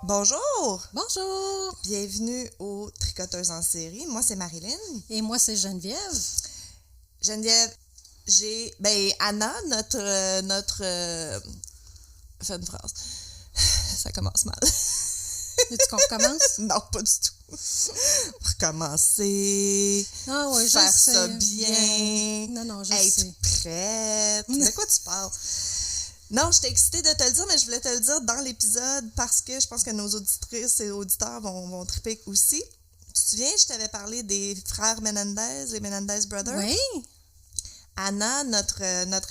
Bonjour! Bonjour! Bienvenue aux Tricoteuses en série. Moi, c'est Marilyn. Et moi, c'est Geneviève. Geneviève, Anna, fais une phrase. Ça commence mal. Veux-tu qu'on recommence? Non, pas du tout. Recommencer. Ah oui, je faire sais. ça bien. Non, je être sais. prête. De quoi tu parles? Non, j'étais excitée de te le dire, mais je voulais te le dire dans l'épisode parce que je pense que nos auditrices et auditeurs vont triper aussi. Tu te souviens, je t'avais parlé des frères Menendez, les Menendez Brothers? Oui? Anna, notre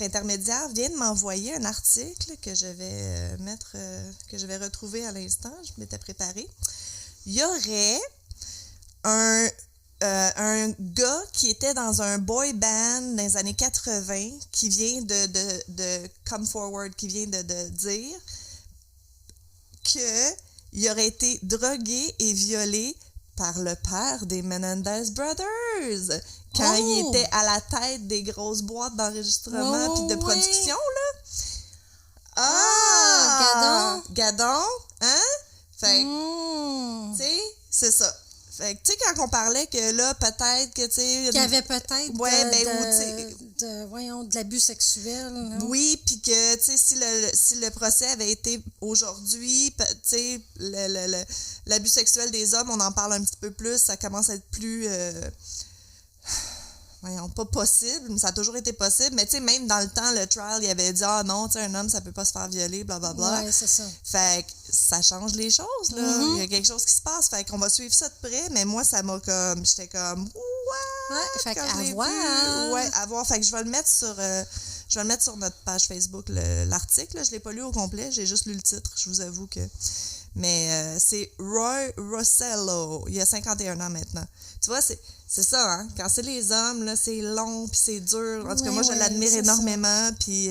intermédiaire, vient de m'envoyer un article que je vais que je vais retrouver à l'instant. Je m'étais préparée. Il y aurait un gars qui était dans un boy band dans les années 80 qui vient de come forward, qui vient de dire qu'il aurait été drogué et violé par le père des Menendez Brothers quand il était à la tête des grosses boîtes d'enregistrement puis de production, là. Gadon, hein? Fait que, tu sais, c'est ça. Fait que, tu sais, quand on parlait que là, peut-être que, tu sais... Qu'il y avait peut-être de l'abus sexuel. Là. Oui, puis que, tu sais, si le procès avait été aujourd'hui, tu sais, l'abus sexuel des hommes, on en parle un petit peu plus, ça commence à être plus... pas possible, mais ça a toujours été possible. Mais tu sais, même dans le temps, le trial, il avait dit « Ah non, tu sais, un homme, ça peut pas se faire violer, blablabla. » Ouais, c'est ça. Fait que ça change les choses, là. Mm-hmm. Il y a quelque chose qui se passe. Fait qu'on va suivre ça de près, mais moi, ça m'a comme... J'étais comme « Ouais, fait quand qu'à je l'ai voir. vu. Ouais, à voir. Fait que je vais le mettre sur notre page Facebook, l'article. Là. Je l'ai pas lu au complet, j'ai juste lu le titre, je vous avoue que... Mais c'est Roy Rossello. Il a 51 ans maintenant. Tu vois, c'est ça, hein? Quand c'est les hommes, là, c'est long puis c'est dur. En tout cas, moi, je l'admire énormément. Puis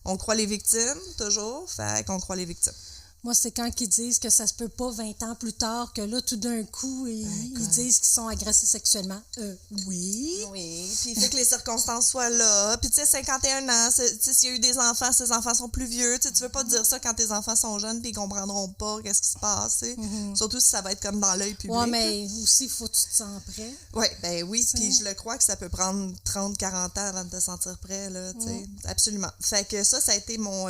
on croit les victimes, toujours. Fait qu'on croit les victimes. Moi, c'est quand ils disent que ça se peut pas 20 ans plus tard, que là, tout d'un coup, ils disent qu'ils sont agressés sexuellement. Oui. Oui, puis il faut que les circonstances soient là. Puis tu sais, 51 ans, tu sais, s'il y a eu des enfants, ces enfants sont plus vieux. Tu sais, tu veux pas dire ça quand tes enfants sont jeunes puis ils comprendront pas qu'est-ce qui se passe, tu sais. Mm-hmm. Surtout si ça va être comme dans l'œil public. Ouais, mais aussi, il faut que tu te sens prêt. Oui, puis je le crois que ça peut prendre 30, 40 ans avant de te sentir prêt, là, tu sais. Absolument. Fait que ça a été mon...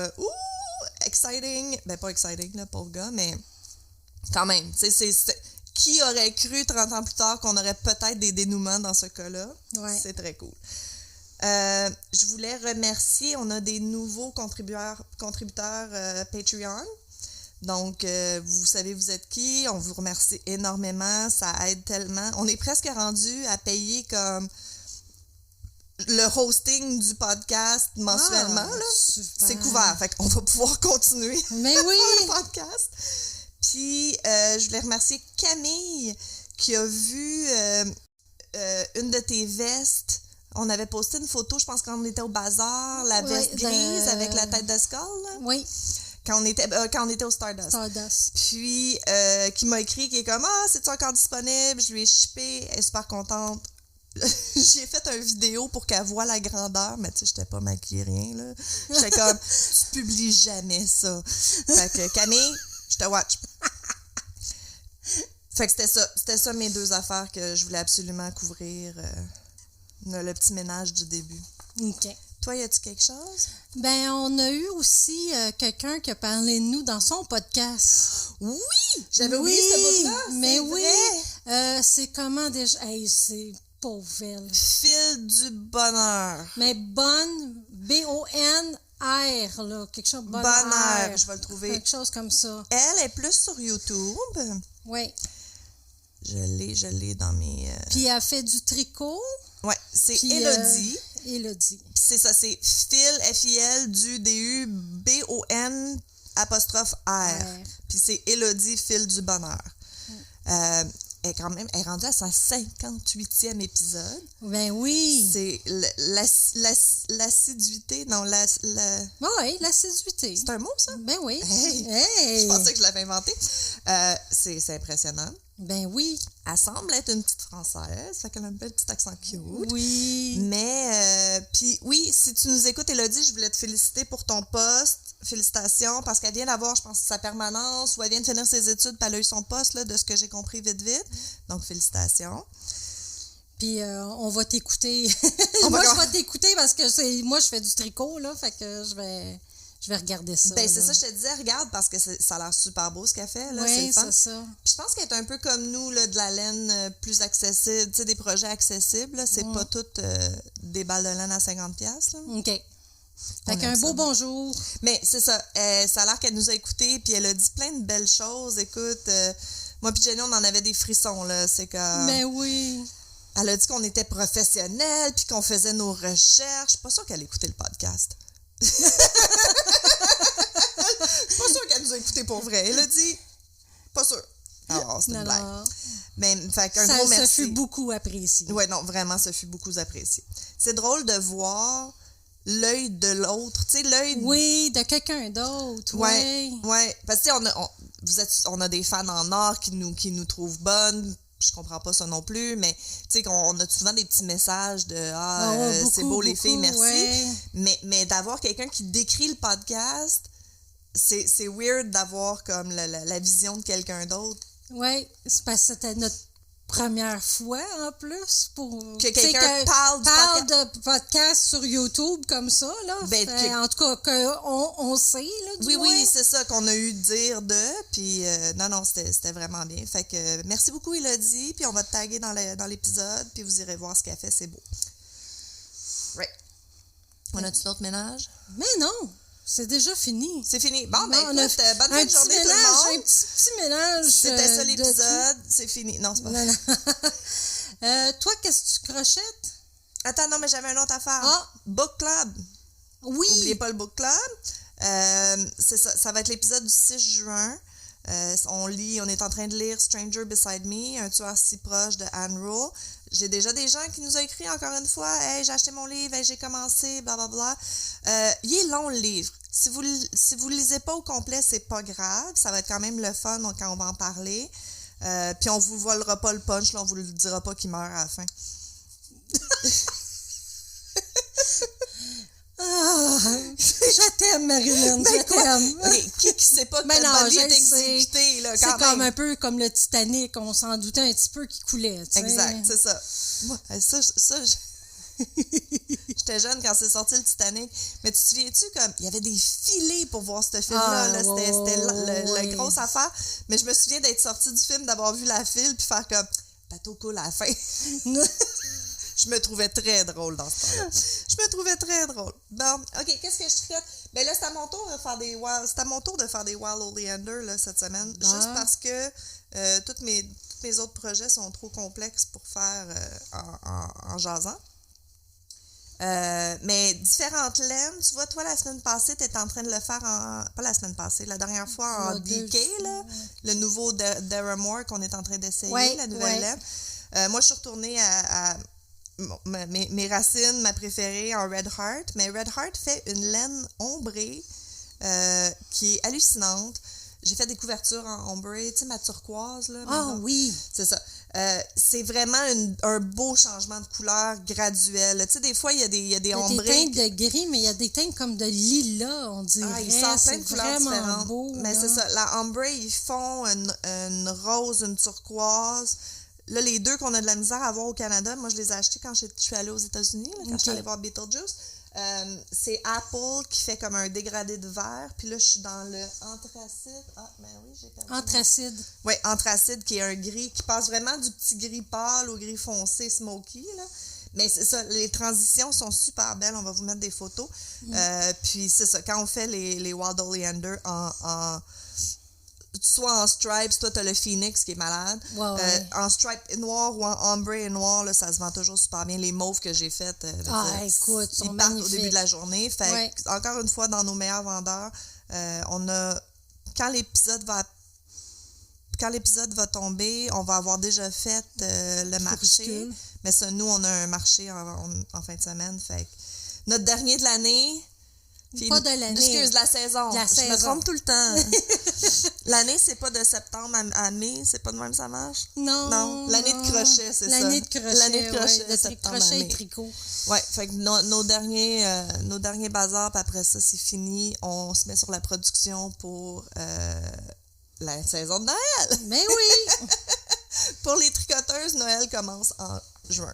exciting. Ben, pas exciting, là, pauvre gars, mais quand même. Qui aurait cru 30 ans plus tard qu'on aurait peut-être des dénouements dans ce cas-là? Ouais. C'est très cool. Je voulais remercier, on a des nouveaux contributeurs Patreon. Donc, vous savez vous êtes qui. On vous remercie énormément. Ça aide tellement. On est presque rendu à payer comme... le hosting du podcast mensuellement, là, c'est couvert. Fait qu'on va pouvoir continuer mais oui. le podcast. Puis, je voulais remercier Camille qui a vu une de tes vestes. On avait posté une photo, je pense, quand on était au bazar, la veste grise avec la tête de skull. Là. Oui. Quand on était au Stardust. Puis, qui m'a écrit, qui est comme « Ah, c'est-tu encore disponible? » Je lui ai shippé, elle est super contente. J'ai fait une vidéo pour qu'elle voie la grandeur, mais tu sais, j'étais pas maquillée, rien, là. J'étais comme, tu publies jamais ça. Fait que, Camille, je te watch. Fait que c'était ça mes deux affaires que je voulais absolument couvrir. Le petit ménage du début. OK. Toi, y a-tu quelque chose? Ben, on a eu aussi quelqu'un qui a parlé de nous dans son podcast. Oui! J'avais oublié ce bout-là, mais vrai. C'est comment déjà... Hey, c'est... Pauvre elle. Fil du bonheur. Mais bonne, B-O-N-R, là. Quelque chose de bonheur. Je vais le trouver. Quelque chose comme ça. Elle est plus sur YouTube. Oui. Je l'ai dans mes... Puis elle fait du tricot. Oui, c'est Élodie. Élodie. C'est ça, c'est Phil, F-I-L, du D-U, B-O-N, apostrophe R. Puis c'est Élodie, Fil du bonheur. Elle est rendue à son 58e épisode. Ben oui. C'est l'assiduité, non, oui, l'assiduité. C'est un mot, ça? Ben oui. Hey. Je pensais que je l'avais inventé. C'est impressionnant. Ben oui. Elle semble être une petite Française, fait qu'elle a un bel petit accent cute. Oui. Mais, puis oui, si tu nous écoutes, Élodie, je voulais te féliciter pour ton poste. Félicitations, parce qu'elle vient d'avoir, je pense, sa permanence, ou elle vient de finir ses études, puis elle a eu son poste, là, de ce que j'ai compris vite. Donc, félicitations. Puis on va t'écouter. Moi, je vais t'écouter parce que moi, je fais du tricot, là, fait que je vais regarder ça. Ben, c'est ça, je te disais, regarde, parce que ça a l'air super beau ce qu'elle fait, là, c'est le fun. c'est ça. Puis je pense qu'elle est un peu comme nous, là, de la laine plus accessible, tu sais, des projets accessibles, là, c'est pas toutes des balles de laine à 50$, là. OK. Fait qu'un beau bonjour. Mais c'est ça, ça a l'air qu'elle nous a écoutés, puis elle a dit plein de belles choses. Écoute, moi puis Jenny, on en avait des frissons, là, c'est que... Mais oui. Elle a dit qu'on était professionnels, puis qu'on faisait nos recherches. Je suis pas sûre qu'elle écoutait le podcast. Je suis pas sûre qu'elle nous a écoutés pour vrai. Elle a dit, pas sûre. Alors, c'est une blague. Mais, fait qu'un gros merci. Ça fut beaucoup apprécié. Ouais, non, vraiment, ça fut beaucoup apprécié. C'est drôle de voir l'œil de l'autre, tu sais, l'œil... Oui, de quelqu'un d'autre, ouais. Parce que, tu sais, on a des fans en or qui nous trouvent bonnes, je comprends pas ça non plus, mais, tu sais, on a souvent des petits messages de « c'est beau les filles, merci ouais. ». Mais d'avoir quelqu'un qui décrit le podcast, c'est weird d'avoir comme la vision de quelqu'un d'autre. Oui, c'est parce que c'était notre première fois en plus pour que quelqu'un parle de podcast sur YouTube comme ça là. En tout cas qu'on sait là du moins. Oui, c'est ça qu'on a eu dire puis non c'était vraiment bien. Fait que merci beaucoup Élodie, puis on va te taguer dans l'épisode, puis vous irez voir ce qu'elle fait, c'est beau. Right. On a-tu d'autres ménages? Mais non. C'est déjà fini. C'est fini. Bon, ben écoute, bonne fin de journée tout le monde. Un petit ménage. C'était ça l'épisode. C'est fini. Non, c'est pas vrai. Toi, qu'est-ce que tu crochettes? Attends, non, mais j'avais une autre affaire. Ah! Book Club. Oui. N'oubliez pas le Book Club. C'est ça. Ça va être l'épisode du 6 juin. On est en train de lire Stranger Beside Me, un tueur si proche de Anne Rule. J'ai déjà des gens qui nous ont écrit encore une fois, « Hey, j'ai acheté mon livre, hey, j'ai commencé, blablabla. » Il est long, le livre. Si vous le lisez pas au complet, c'est pas grave. Ça va être quand même le fun quand on va en parler. Puis on vous volera pas le punch, là, on vous le dira pas qu'il meurt à la fin. Je t'aime, Marilyn, je t'aime. Okay, qui sait pas que notre body est exécuté, là, quand même. C'est comme un peu comme le Titanic, on s'en doutait un petit peu qu'il coulait, tu sais. Exact, c'est ça. Moi, j'étais jeune quand c'est sorti le Titanic, mais tu te souviens-tu, comme, il y avait des filets pour voir ce film-là, là, c'était la grosse affaire, mais je me souviens d'être sortie du film, d'avoir vu la file, puis faire comme, bateau cool à la fin. Je me trouvais très drôle dans ce temps-là. Je me trouvais très drôle. Bon, OK, qu'est-ce que je tricote? Ben là, c'est à mon tour de faire des Wild Oleander là, cette semaine. Ah. Juste parce que tous mes autres projets sont trop complexes pour faire en jasant. Mais différentes laines. Tu vois, toi, la semaine passée, tu étais en train de le faire pas la semaine passée, la dernière fois en DK, là, le nouveau Deramore qu'on est en train d'essayer, la nouvelle laine. Moi, je suis retournée à mes racines, ma préférée en Red Heart, mais Red Heart fait une laine ombrée qui est hallucinante. J'ai fait des couvertures en ombré, tu sais, ma turquoise, là. Ah oui! C'est ça. C'est vraiment un beau changement de couleur graduel. Tu sais, des fois, il y a des ombrés. Il y a des teintes de gris, mais il y a des teintes comme de lilas, on dirait. Ah, ils sortent plein de couleurs différentes. Beau, mais c'est ça. La ombre, ils font une rose, une turquoise. Là, les deux qu'on a de la misère à avoir au Canada, moi, je les ai achetés quand je suis allée aux États-Unis, là, quand je suis allée voir Beetlejuice. C'est Apple qui fait comme un dégradé de vert. Puis là, je suis dans le anthracite. Ah, ben oui, j'ai perdu. Anthracite. Oui, anthracite, qui est un gris qui passe vraiment du petit gris pâle au gris foncé smoky, là. Mais c'est ça, les transitions sont super belles. On va vous mettre des photos. Puis c'est ça, quand on fait les Wild Oleander soit en stripes, toi, t'as le Phoenix qui est malade. Ouais. En stripe noir ou en ombre et noir, là, ça se vend toujours super bien. Les mauves que j'ai faites, écoute, ils partent magnifiques au début de la journée. Fait encore une fois, dans nos meilleurs vendeurs, quand l'épisode va tomber, on va avoir déjà fait le marché. Mais ça, nous, on a un marché en fin de semaine. Fait notre dernier de l'année, Pas de l'année. Excuse, de la saison. De la Je saison. me trompe tout le temps. L'année, c'est pas de septembre à mai, c'est pas de même ça marche? Non. L'année de crochet, c'est ça. L'année de crochet. L'année de crochet, de septembre crochet à mai. et tricot. Ouais, fait que nos derniers bazars, puis après ça, c'est fini. On se met sur la production pour la saison de Noël. Mais oui! Pour les tricoteuses, Noël commence en juin.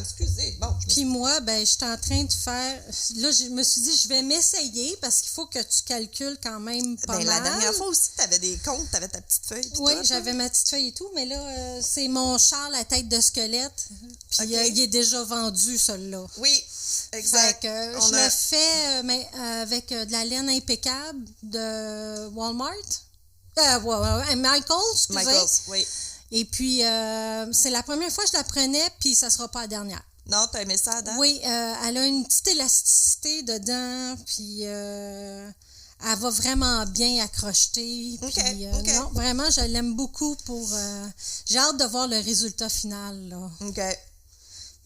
Excusez, bon. Puis moi, ben, j'étais en train de faire... Là, je me suis dit, je vais m'essayer parce qu'il faut que tu calcules quand même pas mal. La dernière fois aussi, tu avais des comptes, tu avais ta petite feuille. Oui, j'avais ma petite feuille et tout, mais là, c'est mon Charles à tête de squelette. Puis Okay. il est déjà vendu, celui-là. Oui, exact. Fait que je le fais mais, avec de la laine impeccable de Walmart. Michaels, excusez. Michaels, oui. Et puis, c'est la première fois que je la prenais, puis ça sera pas la dernière. Non, t'as aimé ça, Adam? Oui, elle a une petite élasticité dedans, puis elle va vraiment bien accrocher. OK, Puis, OK. Non, vraiment, je l'aime beaucoup pour... j'ai hâte de voir le résultat final, là. OK.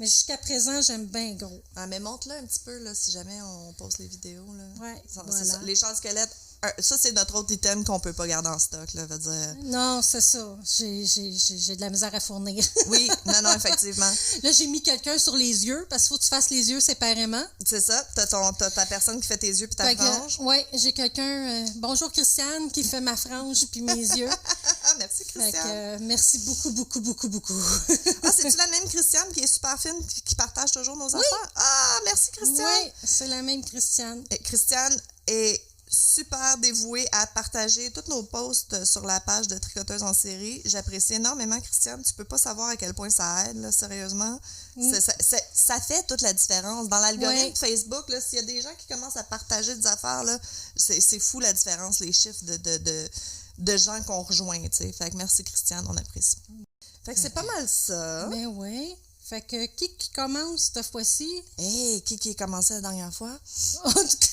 Mais jusqu'à présent, j'aime bien gros. Ah, mais montre-le un petit peu, là, si jamais on poste les vidéos, là. Ouais, C'est voilà. ça. Les chars squelettes, ça, c'est notre autre item qu'on peut pas garder en stock, là, veut dire... Non, c'est ça. J'ai de la misère à fournir. Oui, non, effectivement. Là, j'ai mis quelqu'un sur les yeux, parce qu'il faut que tu fasses les yeux séparément. C'est ça, t'as ta personne qui fait tes yeux puis ta frange. Oui, j'ai quelqu'un... bonjour Christiane, qui fait ma frange puis mes yeux. Merci, Fait Christiane. que, merci beaucoup, beaucoup, beaucoup, beaucoup. Ah, c'est-tu la même Christiane qui est super fine qui partage toujours nos affaires? Ah, merci, Christiane. Oui, c'est la même Christiane. Et Christiane est super dévouée à partager tous nos posts sur la page de Tricoteuse en série. J'apprécie énormément, Christiane. Tu peux pas savoir à quel point ça aide, là, sérieusement. Ça fait toute la différence. Dans l'algorithme de Facebook, là, s'il y a des gens qui commencent à partager des affaires, là, c'est fou la différence, les chiffres de gens qu'on rejoint, tu sais. Fait que merci, Christiane, on apprécie. Fait que c'est pas mal ça. Mais oui. Fait que qui commence cette fois-ci? Hey, qui a commencé la dernière fois? En tout cas,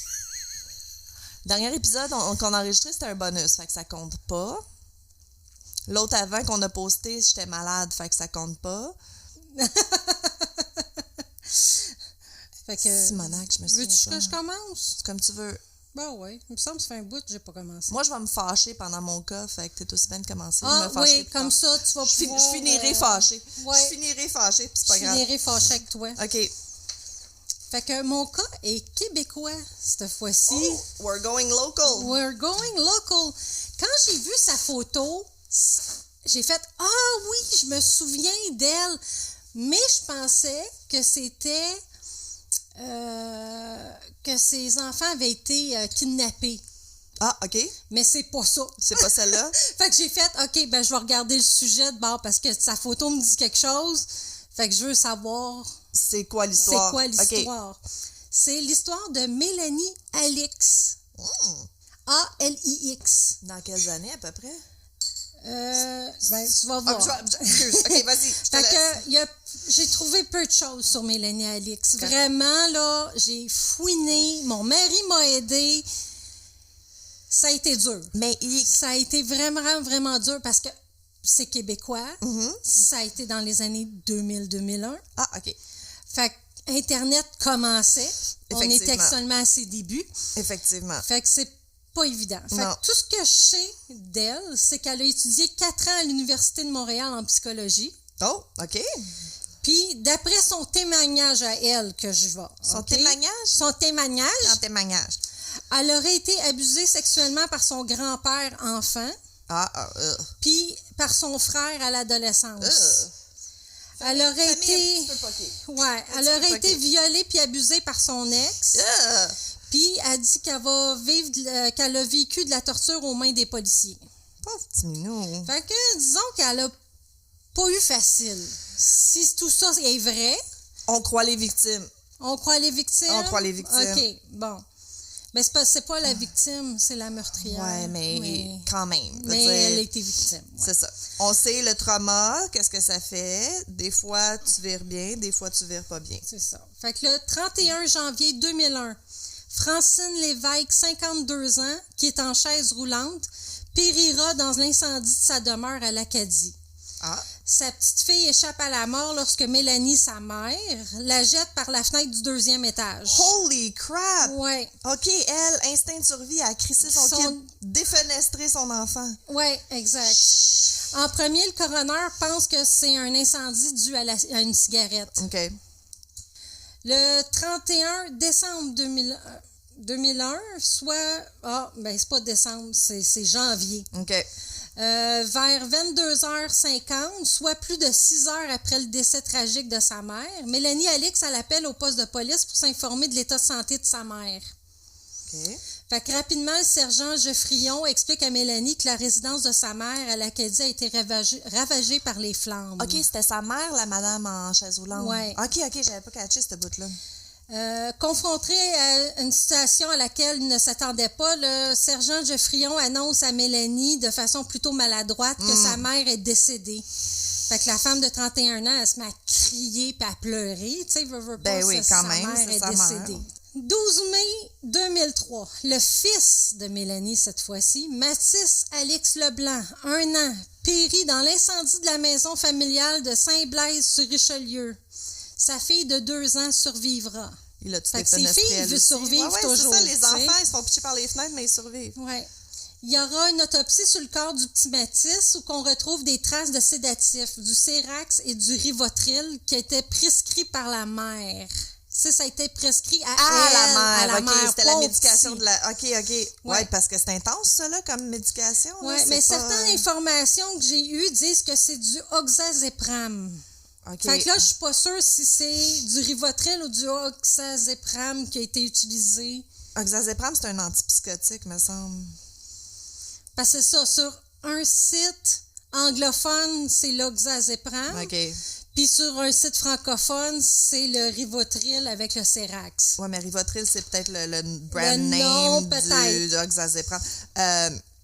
Dernier épisode qu'on a enregistré, c'était un bonus, fait que ça compte pas. L'autre avant qu'on a posté, j'étais malade, fait que ça compte pas. fait que, Simonac, je me souviens veux-tu pas. que je commence? C'est comme tu veux. Ben oui, il me semble que ça fait un bout que j'ai pas commencé. Moi, je vais me fâcher pendant mon cas, fait que t'es aussi bien de commencer. Ah me fâcher oui, plus comme tard. ça, tu vas pouvoir... Je finirai fâchée. ouais. Je finirai fâchée, puis c'est pas Je grave. finirai fâchée avec toi. OK. Fait que mon cas est québécois cette fois-ci. Oh, we're going local. We're going local. Quand j'ai vu sa photo, j'ai fait « Ah oui, je me souviens d'elle! » Mais je pensais que c'était... que ses enfants avaient été kidnappés. Ah, OK. Mais c'est pas ça. C'est pas celle-là? Fait que j'ai fait « OK, ben je vais regarder le sujet de bord parce que sa photo me dit quelque chose. » Fait que je veux savoir... C'est quoi l'histoire? C'est quoi l'histoire? Okay. C'est l'histoire de Mélanie Alix. A-L-I-X. Dans quelles années, à peu près? Ben, tu vas voir. Excuse. OK, vas-y, je te laisse. J'ai trouvé peu de choses sur Mélanie Alix. Okay. Vraiment, là, j'ai fouiné. Mon mari m'a aidé. Ça a été dur. Mais ça a été vraiment, vraiment dur parce que c'est québécois. Mm-hmm. Ça a été dans les années 2000-2001. Ah, OK. Fait que Internet commençait. On était seulement à ses débuts. Effectivement. Fait que c'est pas évident. Fait que tout ce que je sais d'elle, c'est qu'elle a étudié 4 ans à l'Université de Montréal en psychologie. Oh, OK. Puis, d'après son témoignage à elle que je vois. Son témoignage? Son témoignage. Son témoignage. Elle aurait été abusée sexuellement par son grand-père enfant. Puis, par son frère à l'adolescence. Elle aurait été... Ouais, elle aurait été violée puis abusée par son ex. Puis elle dit qu'elle a vécu de la torture aux mains des policiers. Pauvre petit minou. Fait que disons qu'elle a pas eu facile. Si tout ça est vrai... On croit les victimes. On croit les victimes? On croit les victimes. OK, bon. Mais c'est pas la victime, c'est la meurtrière. Ouais, mais quand même. Mais elle a été victime. Ouais. C'est ça. On sait le trauma, qu'est-ce que ça fait. Des fois, tu vires bien, des fois, tu vires pas bien. C'est ça. Fait que le 31 janvier 2001, Francine Lévesque, 52 ans, qui est en chaise roulante, périra dans l'incendie de sa demeure à l'Acadie. Sa petite fille échappe à la mort lorsque Mélanie, sa mère, la jette par la fenêtre du 2e étage. Holy crap! Ouais. OK, elle, instinct de survie, a crissé son kid, défenestré son enfant. Oui, exact. En premier, le coroner pense que c'est un incendie dû à une cigarette. OK. Le 31 décembre 2001, soit... c'est pas décembre, c'est janvier. OK. Vers 22h50, soit plus de 6 heures après le décès tragique de sa mère, Mélanie Alix a l'appel au poste de police pour s'informer de l'état de santé de sa mère. OK. Fait que rapidement, le sergent Geoffrion explique à Mélanie que la résidence de sa mère à l'Acadie a été ravagée par les flammes. OK, c'était sa mère, la madame en chaise roulante. Oui. OK, j'avais pas catché ce bout-là. Confronté à une situation à laquelle il ne s'attendait pas, le sergent Geoffrion annonce à Mélanie de façon plutôt maladroite que sa mère est décédée. Fait que la femme de 31 ans, elle se met à crier puis à pleurer. Tu sais, veut pas, oui, sa quand même, mère c'est est sa décédée. mère. 12 mai 2003, le fils de Mélanie cette fois-ci, Mathis Alix Leblanc, 1 an, périt dans l'incendie de la maison familiale de Saint-Blaise-sur-Richelieu. Sa fille de 2 ans survivra. Il a tout fait que ses filles veulent survivre toujours. C'est ça, les enfants, ils se font pitcher par les fenêtres, mais ils survivent. Oui. Il y aura une autopsie sur le corps du petit Mathis où qu'on retrouve des traces de sédatifs, du Cerax et du Rivotril qui étaient prescrits par la mère. Ça a été prescrit à la mère. C'était la médication de la... OK. Ouais, parce que c'est intense, ça, là, comme médication. Oui, mais certaines informations que j'ai eues disent que c'est du oxazépam. Okay. Fait que là, je suis pas sûre si c'est du Rivotril ou du oxazépam qui a été utilisé. Oxazépam, c'est un antipsychotique, me semble. Parce que c'est ça, sur un site anglophone, c'est l'oxazépam. OK. Puis sur un site francophone, c'est le Rivotril avec le Cerax. Oui, mais Rivotril, c'est peut-être le brand name du oxazépam.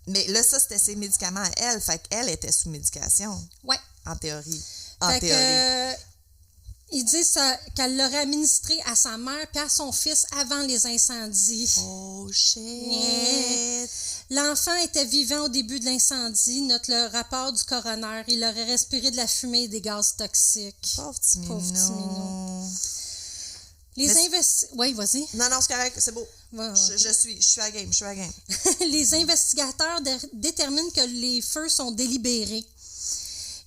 Mais là, ça, c'était ses médicaments à elle. Fait qu'elle était sous médication. Oui. En théorie. Ils disent qu'elle l'aurait administré à sa mère puis à son fils avant les incendies. Oh, shit! Yeah. L'enfant était vivant au début de l'incendie. Note le rapport du coroner. Il aurait respiré de la fumée et des gaz toxiques. Pauvre petit minou. Oui, vas-y. Non, c'est correct, c'est beau. Ouais, okay. Je suis à game. Les investigateurs déterminent que les feux sont délibérés.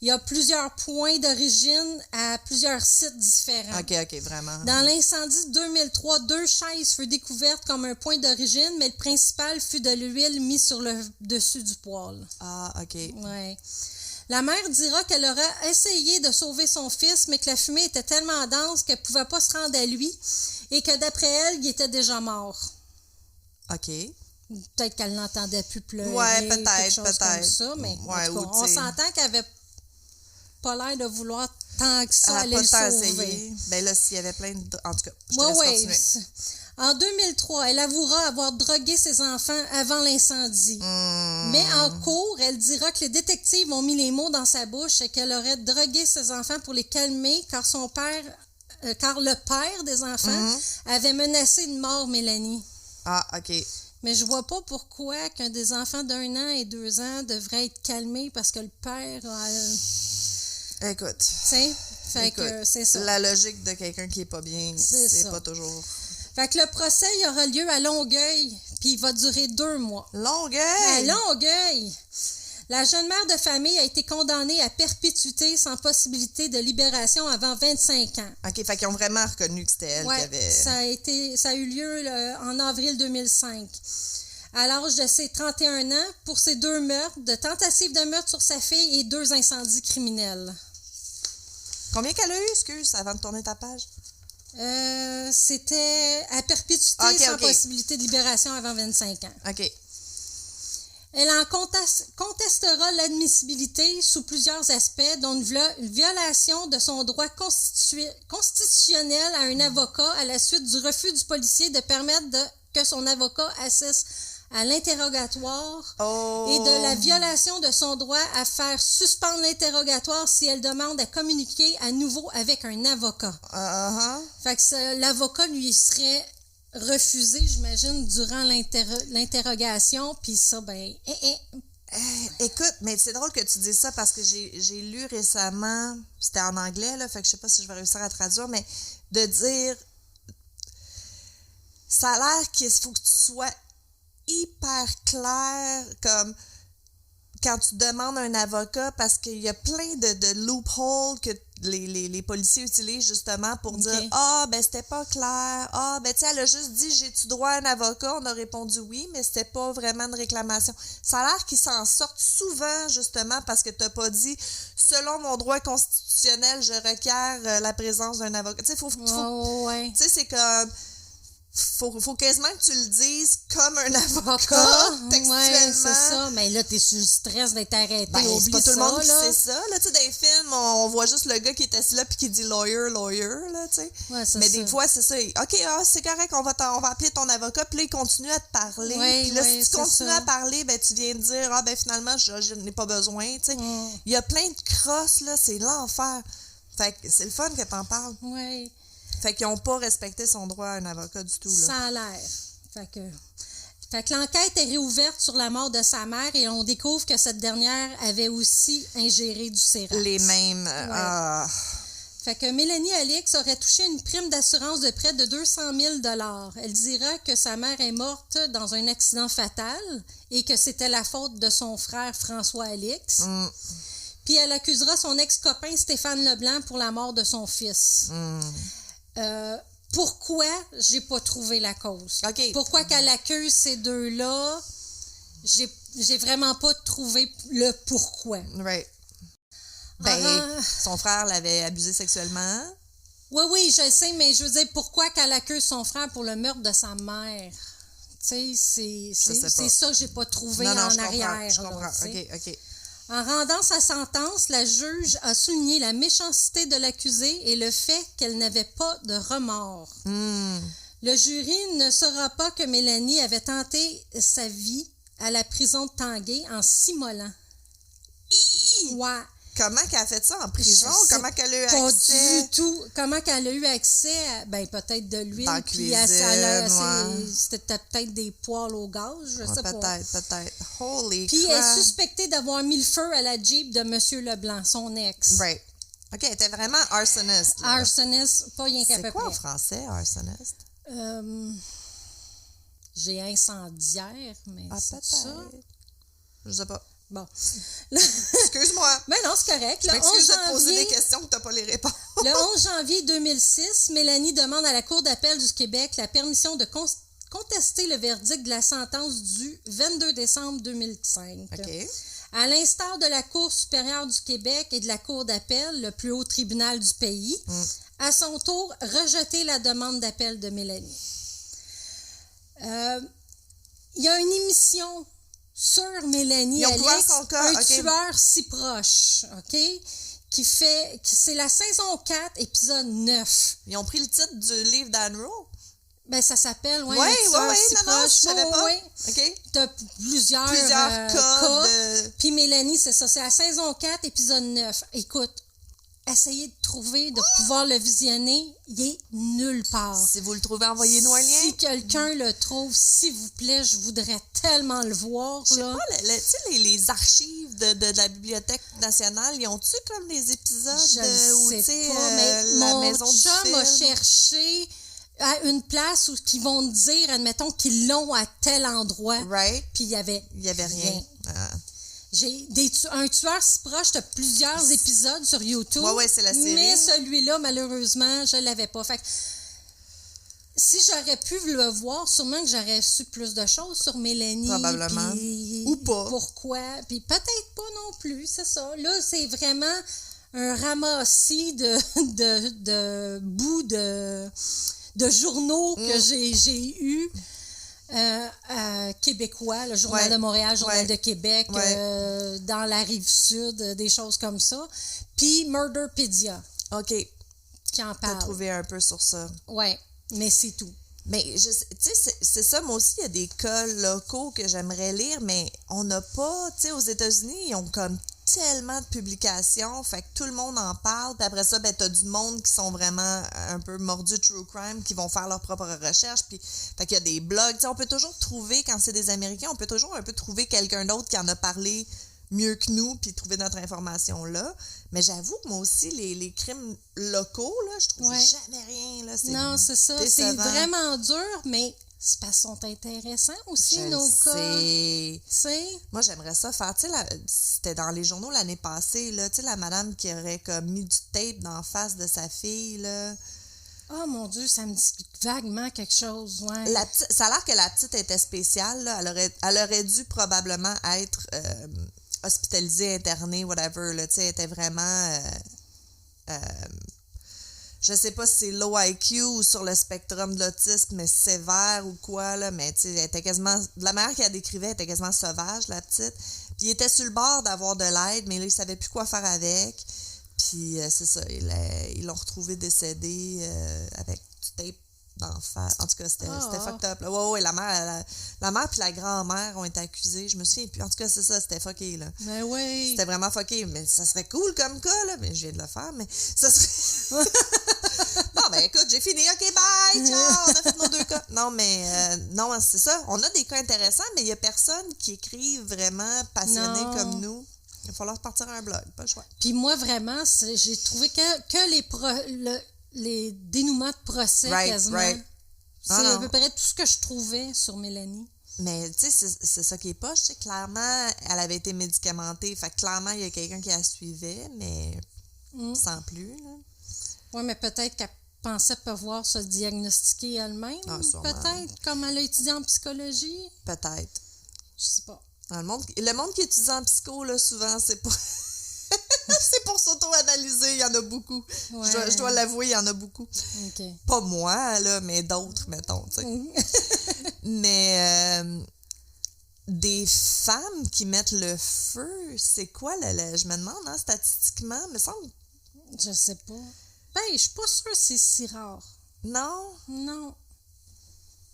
Il y a plusieurs points d'origine à plusieurs sites différents. OK, vraiment. Dans l'incendie de 2003, 2 chaises furent découvertes comme un point d'origine, mais le principal fut de l'huile mise sur le dessus du poêle. Ah, OK. Ouais. La mère dira qu'elle aura essayé de sauver son fils, mais que la fumée était tellement dense qu'elle ne pouvait pas se rendre à lui et que d'après elle, il était déjà mort. OK. Peut-être qu'elle n'entendait plus pleurer. Ouais, peut-être. Comme ça, mais ouais, en tout cas, on s'entend qu'elle avait pas l'air de vouloir tant que ça aller le sauver. Ben là, s'il y avait plein de... En tout cas, je te laisse continuer. En 2003, elle avouera avoir drogué ses enfants avant l'incendie. Mais en cours, elle dira que les détectives ont mis les mots dans sa bouche et qu'elle aurait drogué ses enfants pour les calmer car le père des enfants avait menacé de mort Mélanie. Ah, OK. Mais je vois pas pourquoi qu'un des enfants d'1 an et 2 ans devrait être calmé parce que le père a... Écoute. C'est ça. La logique de quelqu'un qui est pas bien, c'est pas toujours... Fait que le procès, il aura lieu à Longueuil, puis il va durer 2 mois. Longueuil? À Longueuil! La jeune mère de famille a été condamnée à perpétuité sans possibilité de libération avant 25 ans. OK, fait qu'ils ont vraiment reconnu que c'était elle qui avait... Ça a eu lieu en avril 2005. À l'âge de ses 31 ans, pour ses 2 meurtres, de tentatives de meurtre sur sa fille et 2 incendies criminels. Combien qu'elle a eu, excuse, avant de tourner ta page? C'était à perpétuité sans possibilité de libération avant 25 ans. OK. Elle en contestera l'admissibilité sous plusieurs aspects, dont une violation de son droit constitutionnel à un avocat à la suite du refus du policier de permettre que son avocat assiste à l'interrogatoire et de la violation de son droit à faire suspendre l'interrogatoire si elle demande à communiquer à nouveau avec un avocat. Fait que l'avocat lui serait refusé, j'imagine, durant l'interrogation, puis ça, Écoute, mais c'est drôle que tu dises ça parce que j'ai lu récemment, c'était en anglais, là, fait que je sais pas si je vais réussir à traduire, mais de dire, ça a l'air qu'il faut que tu sois hyper clair, comme quand tu demandes un avocat, parce qu'il y a plein de loopholes que les policiers utilisent justement pour dire « ben c'était pas clair. Ben tu sais, elle a juste dit « J'ai-tu droit à un avocat? » On a répondu « Oui, mais c'était pas vraiment une réclamation. » Ça a l'air qu'ils s'en sortent souvent justement parce que t'as pas dit « Selon mon droit constitutionnel, je requiers la présence d'un avocat. » Tu sais, tu sais, c'est comme... Faut quasiment que tu le dises comme un avocat, textuellement. Ouais, c'est ça. Mais là, t'es sous le stress d'être arrêté. C'est pas tout le monde qui sait ça. Là, tu sais, dans les films, on voit juste le gars qui est assis là puis qui dit lawyer, là, tu sais. Ouais, c'est mais ça. Des fois, c'est ça. OK, c'est correct, on va appeler ton avocat. Puis là, il continue à te parler. Puis là, si tu continues à parler, ben tu viens de dire, ben finalement, je n'ai pas besoin, tu sais. Il y a plein de crosses, là, c'est l'enfer. Fait que c'est le fun que t'en parles. Oui. Fait qu'ils n'ont pas respecté son droit à un avocat du tout. Là. Ça a l'air. Fait que l'enquête est réouverte sur la mort de sa mère et on découvre que cette dernière avait aussi ingéré du Xerax. Les mêmes. Fait que Mélanie Alix aurait touché une prime d'assurance de près de 200 000 $. Elle dira que sa mère est morte dans un accident fatal et que c'était la faute de son frère François Alix. Puis elle accusera son ex-copain Stéphane Leblanc pour la mort de son fils. Pourquoi j'ai pas trouvé la cause? Okay. Pourquoi qu'elle accuse ces deux-là? J'ai vraiment pas trouvé le pourquoi. Right. Son frère l'avait abusé sexuellement. Oui, je sais, mais je veux dire, pourquoi qu'elle accuse son frère pour le meurtre de sa mère? Tu sais, c'est ça que j'ai pas trouvé en arrière. Je comprends. OK. En rendant sa sentence, la juge a souligné la méchanceté de l'accusée et le fait qu'elle n'avait pas de remords. Le jury ne saura pas que Mélanie avait tenté sa vie à la prison de Tanguay en s'immolant. Ouais. Comment qu'elle a fait ça en prison? Comment qu'elle a eu pas accès? Pas du tout. Comment qu'elle a eu accès à, peut-être de l'huile. Dans la cuisine, c'était peut-être des poêles au gaz, je sais pas. Peut-être. Holy Puis crap. elle est suspectée d'avoir mis le feu à la Jeep de M. Leblanc, son ex. Right. OK, elle était vraiment arsoniste. Là. Arsoniste, pas rien qu'à peu près. C'est quoi en français, arsoniste? J'ai incendiaire, mais c'est peut-être. ça. Je sais pas. Bon. Excuse-moi. Mais non, c'est correct. Je m'excuse de te poser des questions que tu n'as pas les réponses. Le 11 janvier 2006, Mélanie demande à la Cour d'appel du Québec la permission de contester le verdict de la sentence du 22 décembre 2005. OK. À l'instar de la Cour supérieure du Québec et de la Cour d'appel, le plus haut tribunal du pays, à son tour, rejeté la demande d'appel de Mélanie. Il y a une émission sur Mélanie Alix, un tueur si proche, OK? C'est la saison 4, épisode 9. Ils ont pris le titre du livre d'Anne Rowe? Ça s'appelle, non, je savais pas. OK. T'as plusieurs cas. Puis Mélanie, c'est ça, c'est la saison 4, épisode 9. Écoute, essayez de trouver, de pouvoir le visionner, il est nulle part. Si vous le trouvez, envoyez-nous un lien. Si quelqu'un le trouve, s'il vous plaît, je voudrais tellement le voir. Je sais pas, les archives de la Bibliothèque nationale, ils ont-tu comme des épisodes je sais pas, mais la maison du film? Mon chum a cherché à une place où ils vont dire, admettons, qu'ils l'ont à tel endroit. Right. Puis il y avait rien. J'ai un tueur si proche de plusieurs épisodes sur YouTube. Ouais, c'est la série. Mais celui-là, malheureusement, je l'avais pas. Fait que, si j'aurais pu le voir, sûrement que j'aurais su plus de choses sur Mélanie. Probablement. Ou pas. Pourquoi. Puis peut-être pas non plus, c'est ça. Là, c'est vraiment un ramassis de bouts de journaux que j'ai eus. Québécois, le Journal de Montréal, Journal de Québec, dans la Rive-Sud, des choses comme ça. Puis Murderpedia. OK. Qui en parle. T'as trouvé un peu sur ça. Oui, mais c'est tout. Mais, tu sais, c'est ça, moi aussi, il y a des cas locaux que j'aimerais lire, mais on n'a pas, tu sais, aux États-Unis, ils ont comme tellement de publications, fait que tout le monde en parle, puis après ça, ben t'as du monde qui sont vraiment un peu mordus true crime, qui vont faire leur propre recherche, puis fait qu'il y a des blogs, tu sais, on peut toujours trouver, quand c'est des Américains, on peut toujours un peu trouver quelqu'un d'autre qui en a parlé mieux que nous, puis trouver notre information là, mais j'avoue que moi aussi, les crimes locaux, là, je trouve jamais rien, là, non, c'est ça, décevant. C'est vraiment dur, mais... C'est parce qu'ils sont intéressants aussi, nos cas. T'sais? Moi, j'aimerais ça faire. Tu sais, c'était dans les journaux l'année passée, là. Tu sais, la madame qui aurait comme mis du tape dans la face de sa fille, là. Oh mon Dieu, ça me dit vaguement quelque chose, ouais. Ça a l'air que la petite était spéciale, là. Elle aurait dû probablement être hospitalisée, internée, whatever, là. Tu sais, elle était vraiment... je sais pas si c'est low IQ ou sur le spectrum de l'autisme, mais sévère ou quoi, là, mais tu sais, elle était quasiment... De la manière qu'elle décrivait, elle était quasiment sauvage, la petite. Puis il était sur le bord d'avoir de l'aide, mais là, il savait plus quoi faire avec. Puis c'est ça, ils l'ont retrouvé décédé avec du tape d'en face. En tout cas, c'était fucked up. Là. Ouais, la mère puis la grand-mère ont été accusées. Je me souviens plus. En tout cas, c'est ça, c'était fucké, là. Mais oui. C'était vraiment fucké. Mais ça serait cool comme cas, là. Mais je viens de le faire, mais ça serait... Bon, ben écoute, j'ai fini. OK, bye, ciao, on a fait nos 2 cas. Non, mais non, c'est ça. On a des cas intéressants, mais il n'y a personne qui écrit vraiment passionné comme nous. Il va falloir partir à un blog, pas le choix. Puis moi, vraiment, j'ai trouvé que les dénouements de procès, quasiment. C'est à peu près tout ce que je trouvais sur Mélanie. Mais, tu sais, c'est ça qui est poche. Tu sais, clairement, elle avait été médicamentée. Fait que clairement, il y a quelqu'un qui la suivait, mais sans plus, là. Oui, mais peut-être qu'elle pensait pouvoir se diagnostiquer elle-même. Ah, peut-être, comme elle a étudié en psychologie. Peut-être. Je sais pas. Dans le monde qui étudie en psycho, là, souvent, c'est pour... c'est pour s'auto-analyser, il y en a beaucoup. Ouais. Je dois l'avouer, il y en a beaucoup. Okay. Pas moi, là, mais d'autres, mettons, tu sais. Mais des femmes qui mettent le feu, c'est quoi, je me demande, hein, statistiquement, me semble... Je sais pas. Ben, je suis pas sûre que c'est si rare. Non? Non.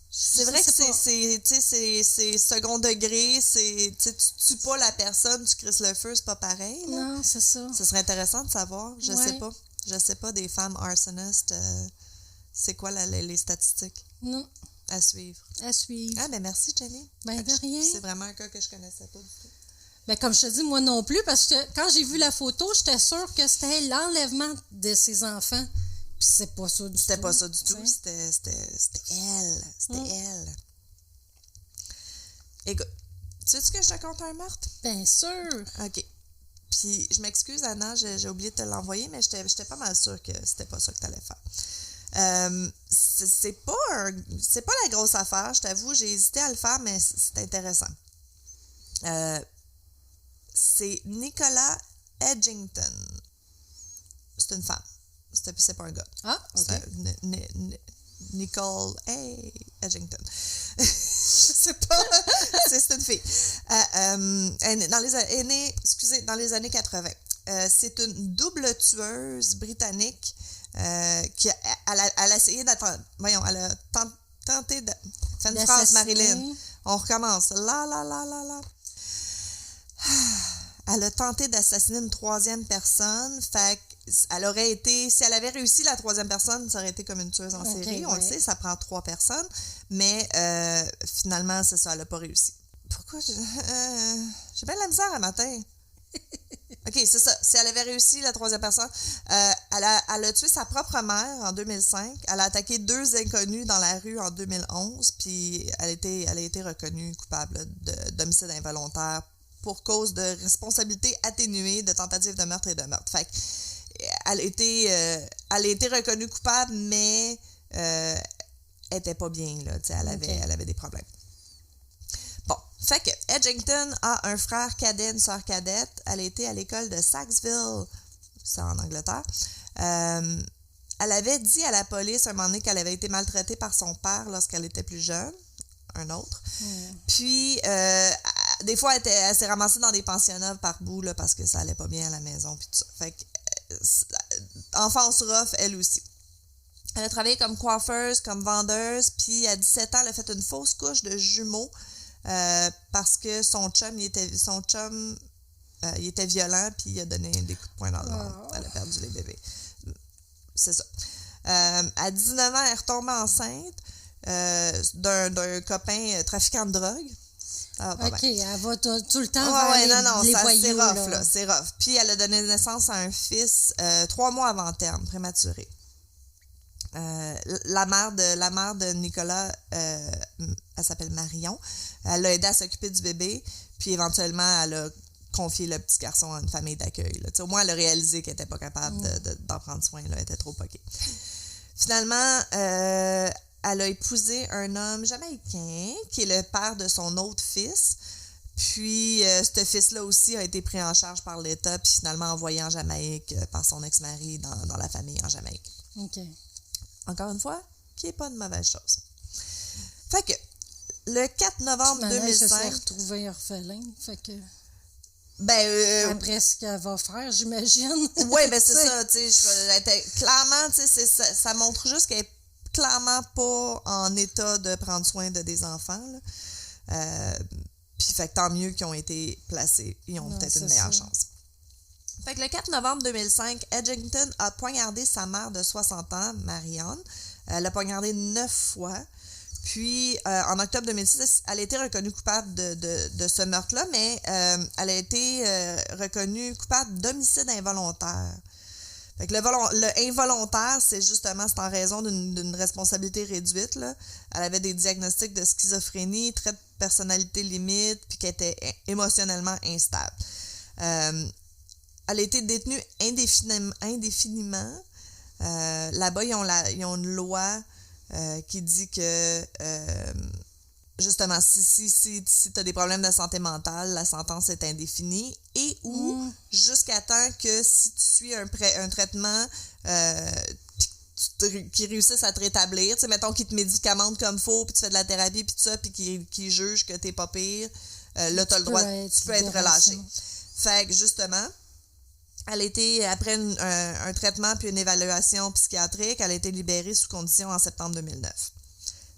C'est vrai que c'est second degré, tu tues pas la personne, tu crisses le feu, c'est pas pareil. Là. Non, c'est ça. Ce serait intéressant de savoir. Je sais pas. Je sais pas des femmes arsonistes. C'est quoi les statistiques? Non. À suivre. À suivre. Ah, ben merci, Jenny. Ben, de rien. C'est vraiment un cas que je connaissais pas du tout. Ben, comme je te dis, moi non plus, parce que quand j'ai vu la photo, j'étais sûre que c'était l'enlèvement de ses enfants. Puis c'est pas ça du tout. C'était pas ça du tout. C'était elle. C'était elle. Écoute, tu sais que je te conte un meurtre? Bien sûr. OK. Puis, je m'excuse, Anna, j'ai oublié de te l'envoyer, mais j'étais pas mal sûre que c'était pas ça que t'allais faire. C'est pas la grosse affaire, je t'avoue. J'ai hésité à le faire, mais c'est intéressant. C'est Nicola Edgington. C'est une femme. C'est pas un gars. Ah, OK. Nicole Edgington. Je sais pas. C'est une fille. Dans les années 80. C'est une double tueuse britannique qui elle a essayé d'attendre. Voyons, elle a tenté de. Fais une phrase, Marilyn. On recommence. La. Elle a tenté d'assassiner une 3e personne. Fait elle aurait été... Si elle avait réussi la 3e personne, ça aurait été comme une tueuse en série. On le sait, ça prend 3 personnes. Mais finalement, c'est ça, elle n'a pas réussi. Pourquoi? J'ai bien de la misère un matin. OK, c'est ça. Si elle avait réussi la 3e personne, elle a tué sa propre mère en 2005. Elle a attaqué 2 inconnus dans la rue en 2011. Puis elle a été reconnue coupable d'homicide involontaire pour cause de responsabilité atténuée de tentative de meurtre et de meurtre. Fait elle a été reconnue coupable, mais elle était pas bien, là. Elle avait des problèmes. Bon, fait que Edgington a un frère cadet, une sœur cadette. Elle a été à l'école de Sackville, c'est en Angleterre. Elle avait dit à la police un moment donné qu'elle avait été maltraitée par son père lorsqu'elle était plus jeune. Un autre. Puis, des fois, elle s'est ramassée dans des pensionnats par bout, là, parce que ça allait pas bien à la maison, puis tout ça. Fait que, enfance rough, elle aussi. Elle a travaillé comme coiffeuse, comme vendeuse, puis à 17 ans, elle a fait une fausse couche de jumeaux parce que son chum il était violent, puis il a donné des coups de poing dans le ventre. Elle a perdu les bébés. C'est ça. À 19 ans, elle retombe enceinte d'un copain trafiquant de drogue. OK, elle va tout le temps vers les voyous. C'est rough, là. C'est rough. Puis elle a donné naissance à un fils 3 mois avant terme, prématuré. La mère de Nicolas, elle s'appelle Marion. Elle l'a aidé à s'occuper du bébé, puis éventuellement, elle a confié le petit garçon à une famille d'accueil. Au moins, elle a réalisé qu'elle n'était pas capable d'en prendre soin. Là. Elle était trop poquée. Finalement, elle a épousé un homme jamaïcain qui est le père de son autre fils. Puis, ce fils-là aussi a été pris en charge par l'État, puis finalement envoyé en Jamaïque par son ex-mari dans la famille en Jamaïque. OK. Encore une fois, qui n'est pas une mauvaise chose. Fait que, le 4 novembre 2005... Elle s'est retrouvée orpheline, fait que... après ce qu'elle va faire, j'imagine. Oui, c'est ça, tu sais, clairement, tu sais, ça montre juste qu'elle est clairement pas en état de prendre soin de des enfants, puis fait que tant mieux qu'ils ont été placés, ils ont peut-être une meilleure chance. Fait que le 4 novembre 2005, Edgington a poignardé sa mère de 60 ans, Marianne. Elle l'a poignardée 9 fois. Puis, en octobre 2006, elle a été reconnue coupable de ce meurtre-là, mais elle a été reconnue coupable d'homicide involontaire. Fait que le involontaire, c'est en raison d'une responsabilité réduite, là. Elle avait des diagnostics de schizophrénie, trait de personnalité limite, puis qu'elle était émotionnellement instable. Elle a été détenue indéfiniment. Là-bas, ils ont une loi qui dit que, justement, si tu as des problèmes de santé mentale, la sentence est indéfinie et ou jusqu'à temps que si tu suis un traitement qui réussisse à te rétablir, tu sais, mettons qu'ils te médicamentent comme faut, puis tu fais de la thérapie, puis tout ça, puis qu'ils jugent que t'es pas pire, là, tu peux être relâché. Fait que, justement, elle a été, après un traitement puis une évaluation psychiatrique, elle a été libérée sous condition en septembre 2009.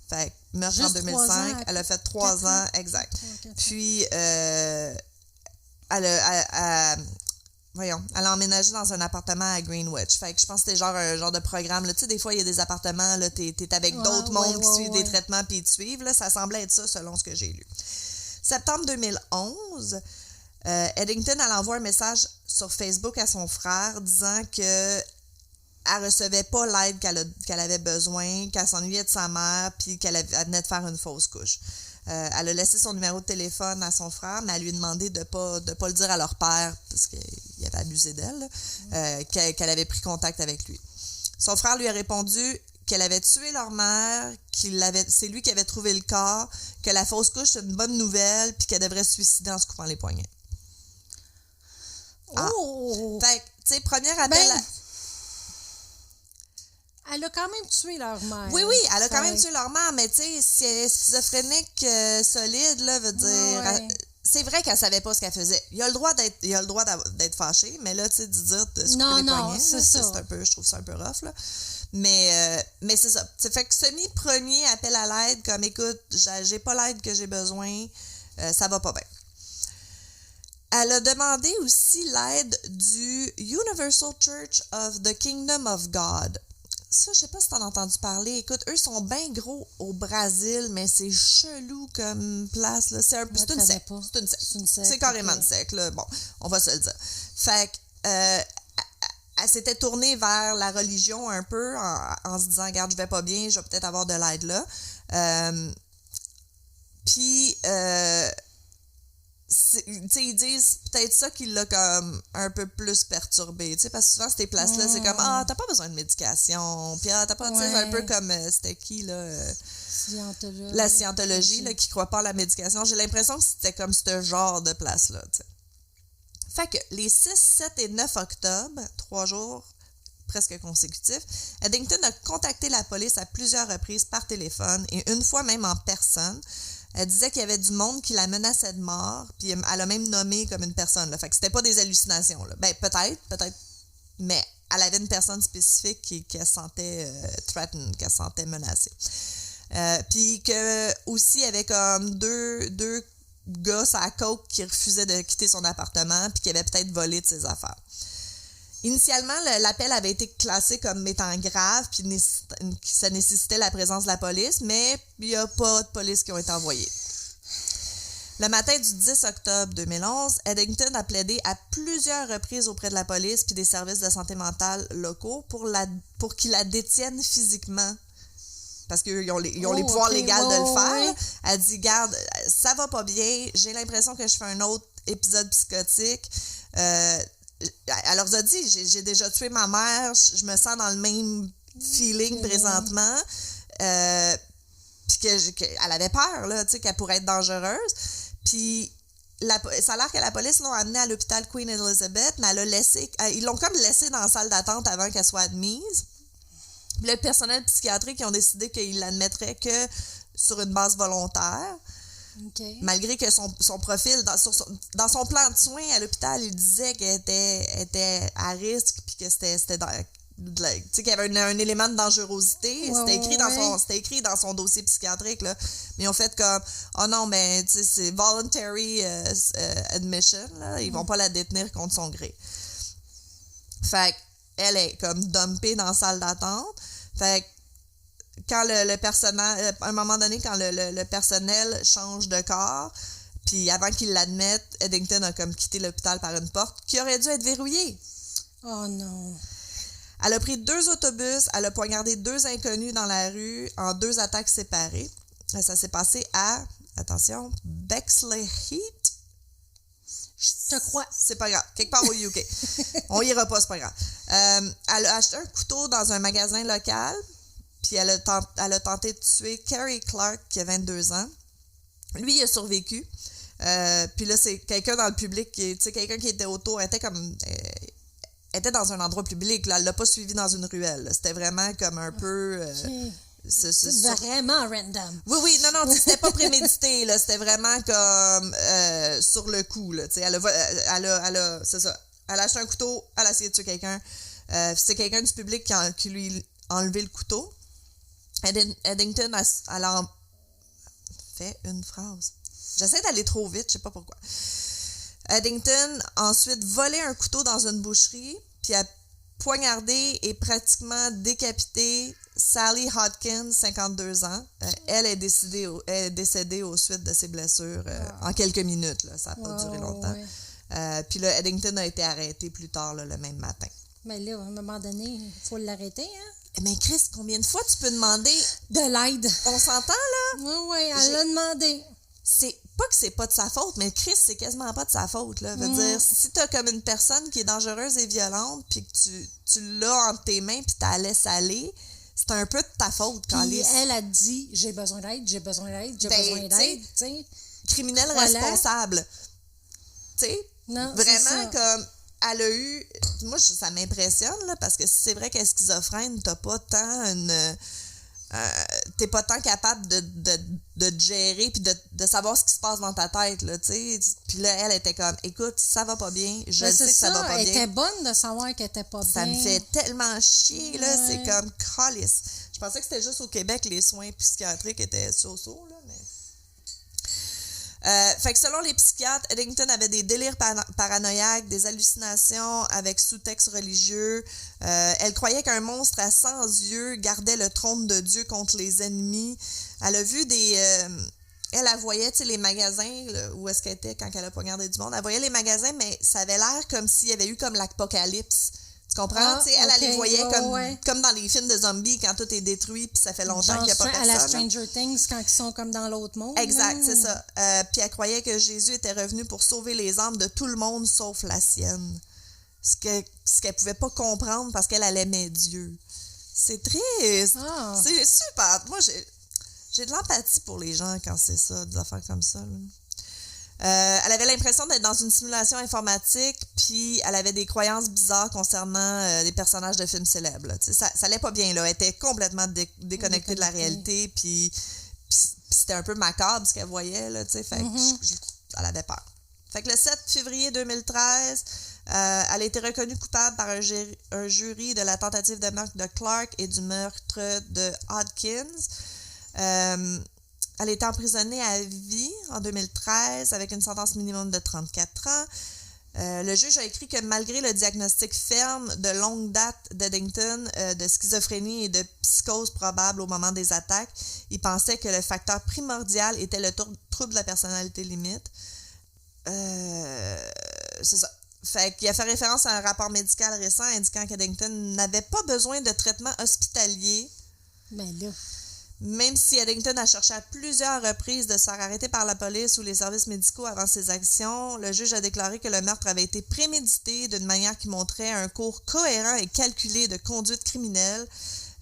Fait que, meurtre en 2005, elle a fait 3 ans, exact. Puis, elle a emménagé dans un appartement à Greenwich. Fait que je pense que c'était un genre de programme. Tu sais, des fois, il y a des appartements, là, t'es avec d'autres mondes qui suivent des traitements puis ils te suivent. Là, ça semblait être ça selon ce que j'ai lu. Septembre 2011, Edgington, elle envoie un message sur Facebook à son frère disant que elle recevait pas l'aide qu'elle avait besoin, qu'elle s'ennuyait de sa mère, puis qu'elle venait de faire une fausse couche. Elle a laissé son numéro de téléphone à son frère, mais elle lui a demandé de pas le dire à leur père, parce qu'il avait abusé d'elle, qu'elle avait pris contact avec lui. Son frère lui a répondu qu'elle avait tué leur mère, c'est lui qui avait trouvé le corps, que la fausse couche, c'est une bonne nouvelle, puis qu'elle devrait se suicider en se coupant les poignets. Oh! Fait que, tu sais, premier appel Elle a quand même tué leur mère. Oui, elle a quand même tué leur mère, mais tu sais, si elle est schizophrénique solide, là, veut dire... C'est vrai qu'elle savait pas ce qu'elle faisait. Il a le droit d'être fâché, mais là, tu sais, de dire de se couper les poignets, c'est un peu, je trouve ça un peu rough, là. Mais c'est ça. Fait que semi-premier appel à l'aide, comme, écoute, j'ai pas l'aide que j'ai besoin, ça va pas bien. Elle a demandé aussi l'aide du Universal Church of the Kingdom of God. Ça, je sais pas si t'en as entendu parler. Écoute, eux sont bien gros au Brésil, mais c'est chelou comme place, là. C'est une secte. C'est une secte. C'est carrément une secte, là. Bon, on va se le dire. Fait que, elle s'était tournée vers la religion un peu en se disant, regarde, je vais pas bien, je vais peut-être avoir de l'aide là. Puis, ils disent peut-être ça qui l'a comme un peu plus perturbé, parce que souvent ces places-là, c'est comme t'as pas besoin de médication, puis t'as pas, un peu comme c'était qui là, la scientologie là, qui croit pas à la médication. J'ai l'impression que c'était comme ce genre de place-là, t'sais. Fait que les 6, 7 et 9 octobre, 3 jours presque consécutifs, Edgington a contacté la police à plusieurs reprises par téléphone et une fois même en personne. Elle disait qu'il y avait du monde qui la menaçait de mort, puis elle a même nommé comme une personne, là. Fait que c'était pas des hallucinations, là. Ben, peut-être, mais elle avait une personne spécifique qu'elle sentait threatened, qu'elle sentait menacée. Puis que aussi, il y avait comme deux gars à coke qui refusait de quitter son appartement puis qui avait peut-être volé de ses affaires. Initialement, l'appel avait été classé comme étant grave puis ça nécessitait la présence de la police, mais il n'y a pas de police qui ont été envoyées. Le matin du 10 octobre 2011, Eddington a plaidé à plusieurs reprises auprès de la police puis des services de santé mentale locaux pour qu'ils la détiennent physiquement. Parce qu'ils ont les pouvoirs légaux de le faire. Ouais. Elle dit, garde, ça va pas bien, j'ai l'impression que je fais un autre épisode psychotique. Elle leur a dit, j'ai déjà tué ma mère, je me sens dans le même feeling présentement. Puis qu'elle avait peur, là, tu sais, qu'elle pourrait être dangereuse. Puis ça a l'air que la police l'ont amenée à l'hôpital Queen Elizabeth, mais ils l'ont comme laissée dans la salle d'attente avant qu'elle soit admise. Le personnel psychiatrique, ils ont décidé qu'ils l'admettraient que sur une base volontaire. Okay. Malgré que son profil, dans son plan de soins à l'hôpital, il disait qu'elle était à risque puis que c'était tu sais, qu'il y avait un élément de dangerosité. C'était écrit dans son dossier psychiatrique, là. Mais ils ont fait comme, oh non, mais tu sais, c'est voluntary admission, là. Ils vont pas la détenir contre son gré. Fait qu'elle est comme dumpée dans la salle d'attente. Fait que quand le personnel, à un moment donné, quand le personnel change de corps, puis avant qu'il l'admette, Eddington a comme quitté l'hôpital par une porte qui aurait dû être verrouillée. Oh non. Elle a pris 2 autobus, elle a poignardé 2 inconnus dans la rue en 2 attaques séparées. Ça s'est passé à, attention, Bexley Heath. Je te crois. C'est pas grave. Quelque part au UK. On ira pas, c'est pas grave. Elle a acheté un couteau dans un magasin local, puis elle a tenté de tuer Kerry Clark, qui a 22 ans. Lui, il a survécu. Puis là, c'est quelqu'un dans le public, quelqu'un qui était autour, était dans un endroit public. Là. Elle l'a pas suivi dans une ruelle. Là. C'était vraiment comme un peu... C'est vraiment random. Oui, non, c'était pas prémédité, là. C'était vraiment comme sur le coup, là. C'est ça. Elle a acheté un couteau, elle a essayé de tuer quelqu'un. C'est quelqu'un du public qui lui a enlevé le couteau. Eddington, elle a fait une phrase. J'essaie d'aller trop vite, je sais pas pourquoi. Eddington a ensuite volé un couteau dans une boucherie, puis a poignardé et pratiquement décapité Sally Hodkins, 52 ans. Elle est décédée aux suites de ses blessures en quelques minutes. Là. Ça n'a pas duré longtemps. Ouais. Puis là, Eddington a été arrêté plus tard, là, le même matin. Mais là, à un moment donné, il faut l'arrêter, hein? Mais Chris, combien de fois tu peux demander... De l'aide. On s'entend, là? Oui, elle l'a demandé. C'est pas que c'est pas de sa faute, mais Chris, c'est quasiment pas de sa faute, là. Veut dire, si t'as comme une personne qui est dangereuse et violente, puis que tu l'as entre tes mains, puis t'as laissé aller, c'est un peu de ta faute. Puis elle a dit, j'ai besoin d'aide, j'ai besoin d'aide, tu sais. Criminel responsable. Tu sais, vraiment comme... Elle a eu... Moi, ça m'impressionne, là, parce que c'est vrai qu'elle est schizophrène, t'as pas tant une... t'es pas tant capable de te gérer puis de savoir ce qui se passe dans ta tête, là, tu sais. Puis là, elle était comme, écoute, ça va pas bien, je sais que ça va pas bien. Elle était bonne de savoir qu'elle était pas bien. Ça me fait tellement chier, là, c'est comme calice. Je pensais que c'était juste au Québec, les soins psychiatriques étaient so-so, là, mais... Fait que selon les psychiatres, Eddington avait des délires paranoïaques, des hallucinations avec sous-texte religieux. Elle croyait qu'un monstre à 100 yeux gardait le trône de Dieu contre les ennemis. Elle a vu elle voyait, tu sais, les magasins, là, où est-ce qu'elle était quand elle a poignardé du monde. Elle voyait les magasins, mais ça avait l'air comme s'il y avait eu comme l'apocalypse. Tu comprends? Elle les voyait comme dans les films de zombies quand tout est détruit puis ça fait longtemps qu'il n'y a pas personne. À la Stranger Things quand ils sont comme dans l'autre monde. Exact, c'est ça. Puis elle croyait que Jésus était revenu pour sauver les âmes de tout le monde sauf la sienne. Ce qu'elle pouvait pas comprendre parce qu'elle aimait Dieu. C'est triste. Oh. C'est super. Moi, j'ai de l'empathie pour les gens quand c'est ça, des affaires comme ça, là. Elle avait l'impression d'être dans une simulation informatique, puis elle avait des croyances bizarres concernant des personnages de films célèbres. Ça allait pas bien, là. Elle était complètement déconnectée de la réalité, puis c'était un peu macabre ce qu'elle voyait, là, fait que elle avait peur. Fait que le 7 février 2013, elle a été reconnue coupable par un jury de la tentative de meurtre de Clark et du meurtre de Hodkins. Elle a été emprisonnée à vie en 2013 avec une sentence minimum de 34 ans. Le juge a écrit que malgré le diagnostic ferme de longue date d'Eddington de schizophrénie et de psychose probable au moment des attaques, il pensait que le facteur primordial était le trouble de la personnalité limite. C'est ça. Fait qu'il a fait référence à un rapport médical récent indiquant qu'Eddington n'avait pas besoin de traitement hospitalier. Ben là. Même si Eddington a cherché à plusieurs reprises de se faire arrêter par la police ou les services médicaux avant ses actions, le juge a déclaré que le meurtre avait été prémédité d'une manière qui montrait un cours cohérent et calculé de conduite criminelle.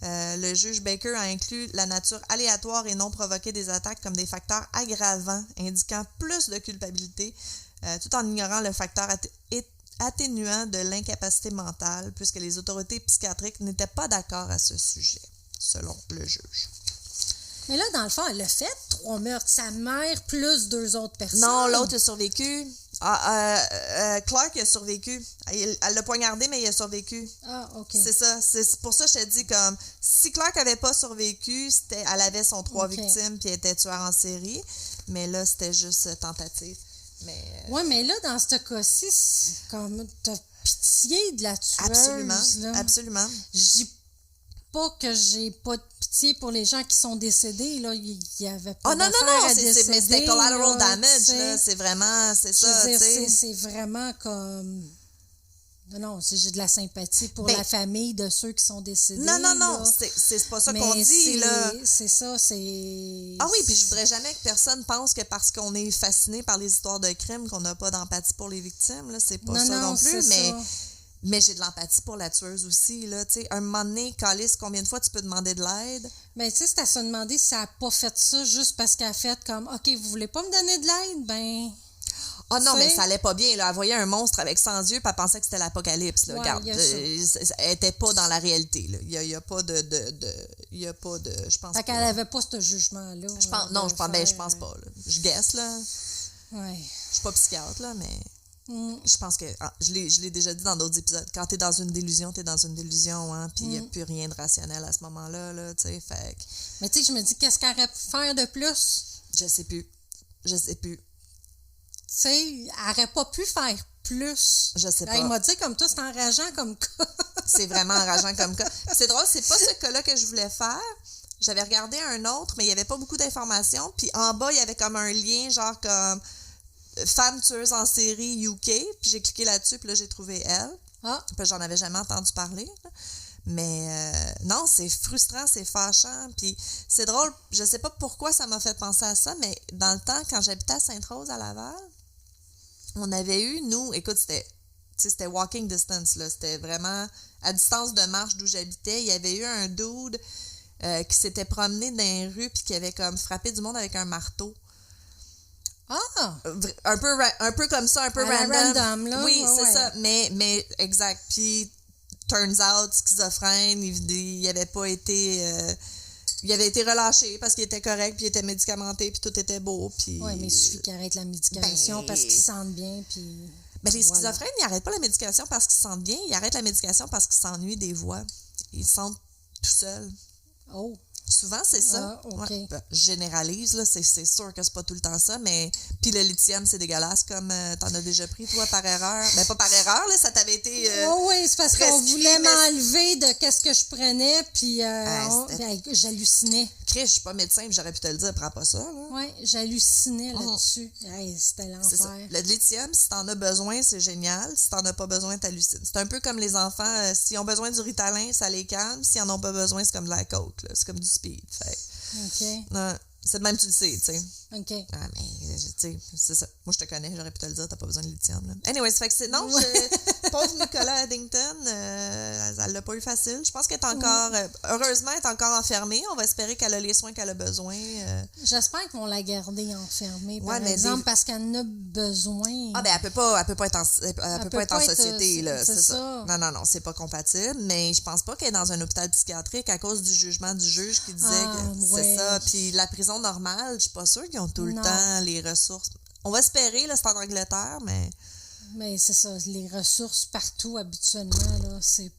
Le juge Baker a inclus la nature aléatoire et non provoquée des attaques comme des facteurs aggravants, indiquant plus de culpabilité, tout en ignorant le facteur atténuant de l'incapacité mentale, puisque les autorités psychiatriques n'étaient pas d'accord à ce sujet, selon le juge. Mais là, dans le fond, elle a fait 3 meurtres. Sa mère plus 2 autres personnes. Non, l'autre a survécu. Clark a survécu. Elle l'a poignardé, mais il a survécu. Ah, OK. C'est ça. C'est pour ça que je te dis, comme, si Clark n'avait pas survécu, elle avait son 3 victimes, puis elle était tueur en série. Mais là, c'était juste tentative. Oui, mais là, dans ce cas-ci, c'est comme, t'as pitié de la tueuse. Absolument, là. absolument. Je dis pas que j'ai pas de pitié pour les gens qui sont décédés, là. Il y avait pas non, à décéder, mais c'était collateral là, damage, là. C'est vraiment, c'est ça, tu sais. C'est vraiment comme... Non, j'ai de la sympathie pour la famille de ceux qui sont décédés. Non, c'est pas ça qu'on dit, là. C'est ça, c'est... Ah oui, puis je voudrais jamais que personne pense que parce qu'on est fasciné par les histoires de crimes qu'on n'a pas d'empathie pour les victimes, là. C'est pas ça non plus, mais j'ai de l'empathie pour la tueuse aussi, là, tu sais. Un moment donné, Calice, combien de fois tu peux demander de l'aide? Ben, tu sais, c'est à se demander si elle n'a pas fait ça juste parce qu'elle a fait comme, OK, vous voulez pas me donner de l'aide? Ben... Ah non, mais ça allait pas bien, là. Elle voyait un monstre avec 100 yeux, puis elle pensait que c'était l'apocalypse, là. Ouais, Regarde, elle était pas dans la réalité, là. Il y a pas de... Il y a pas de... Je pense fait qu'elle avait pas ce jugement-là. Je pense pas, là. Je guesse, là. Ouais. Je suis pas psychiatre, là, mais... Je pense que, je l'ai déjà dit dans d'autres épisodes, quand t'es dans une délusion, hein, puis il n'y a plus rien de rationnel à ce moment-là, là, tu sais, fait que... Mais tu sais, je me dis, qu'est-ce qu'elle aurait pu faire de plus? Je sais plus. Tu sais, elle n'aurait pas pu faire plus. Je sais pas. Il m'a dit comme toi, c'est enrageant comme cas. C'est vraiment enrageant comme cas. C'est drôle, c'est pas ce cas-là que je voulais faire. J'avais regardé un autre, mais il n'y avait pas beaucoup d'informations. Puis en bas, il y avait comme un lien, genre comme femme tueuse en série UK. Puis j'ai cliqué là-dessus, puis là, j'ai trouvé elle. Ah. Puis j'en avais jamais entendu parler. Là. Mais non, c'est frustrant, c'est fâchant. Puis c'est drôle, je sais pas pourquoi ça m'a fait penser à ça, mais dans le temps, quand j'habitais à Sainte-Rose, à Laval, on avait eu, nous, écoute, c'était walking distance, là. C'était vraiment à distance de marche d'où j'habitais. Il y avait eu un dude qui s'était promené dans les rues puis qui avait comme frappé du monde avec un marteau. Ah! Un peu comme ça, un peu random. Là. Oui, c'est ça. Mais exact. Puis, turns out, schizophrène, il avait pas été... il avait été relâché parce qu'il était correct, puis il était médicamenté, puis tout était beau. Oui, mais il suffit qu'il arrête la médication parce qu'ils se sentent bien. Puis... Mais les schizophrènes, ils n'arrêtent pas la médication parce qu'ils se sentent bien, ils arrêtent la médication parce qu'ils s'ennuient des voix. Ils se sentent tout seuls. Oh! Souvent, c'est ça. Ah, OK. Ouais. Je généralise, là, c'est sûr que c'est pas tout le temps ça, mais... Puis le lithium, c'est dégueulasse, comme t'en as déjà pris, toi, par erreur. Ben, pas par erreur, là, ça t'avait été oui, c'est parce qu'on voulait m'enlever de qu'est-ce que je prenais, puis j'hallucinais. Chris, je suis pas médecin, puis j'aurais pu te le dire, prends pas ça, là. Oui, j'hallucinais là-dessus. C'était l'enfer. Le lithium, si t'en as besoin, c'est génial. Si t'en as pas besoin, t'hallucines. C'est un peu comme les enfants, s'ils ont besoin du Ritalin, ça les calme. S'ils en ont pas besoin, c'est comme de la coke, là. C'est comme du speed. Fait. OK. Non, c'est de même, tu le sais, tu sais. OK. Ah, mais, tu sais, c'est ça. Moi, je te connais, j'aurais pu te le dire, t'as pas besoin de lithium, là. Anyways, fait que c'est... Non, pauvre Nicolas Eddington, elle l'a pas eu facile. Je pense qu'elle est encore... heureusement, elle est encore enfermée. On va espérer qu'elle a les soins qu'elle a besoin. J'espère qu'ils vont la garder enfermée, par exemple, parce qu'elle en a besoin. Ah, ben, elle peut pas être en société, là. C'est ça. Non, c'est pas compatible. Mais je pense pas qu'elle est dans un hôpital psychiatrique à cause du jugement du juge qui disait que c'est ça. Puis la prison normale, je suis pas sûre qu'ils ont tout le temps les ressources. On va espérer, là, c'est en Angleterre, mais... Mais c'est ça, les ressources partout, habituellement, là, c'est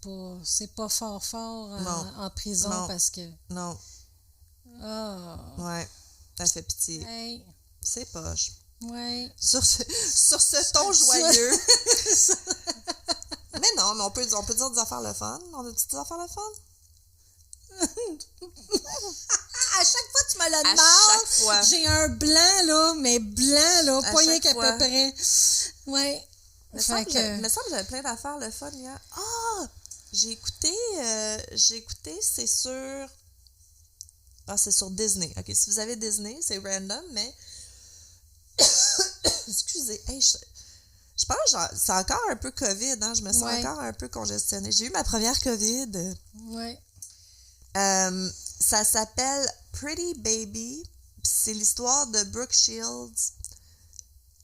pas fort en prison parce que... Non. Ah. Ouais. Ça fait pitié. Hey. C'est poche. Ouais. Sur ce ton joyeux. Mais non, mais on peut dire des affaires le fun. On a-tu des affaires le fun? À chaque fois que tu me le demandes, à chaque fois. J'ai un blanc, là, mais blanc, là, pas rien qu'à peu près. Ouais. Me semble que j'avais plein d'affaires le fun hier. Ah! J'ai écouté, c'est sur... Ah, c'est sur Disney. OK, si vous avez Disney, c'est random, mais... Excusez. Hey, je pense que c'est encore un peu COVID, hein? Je me sens encore un peu congestionnée. J'ai eu ma première COVID. Ouais. Ça s'appelle Pretty Baby. C'est l'histoire de Brooke Shields.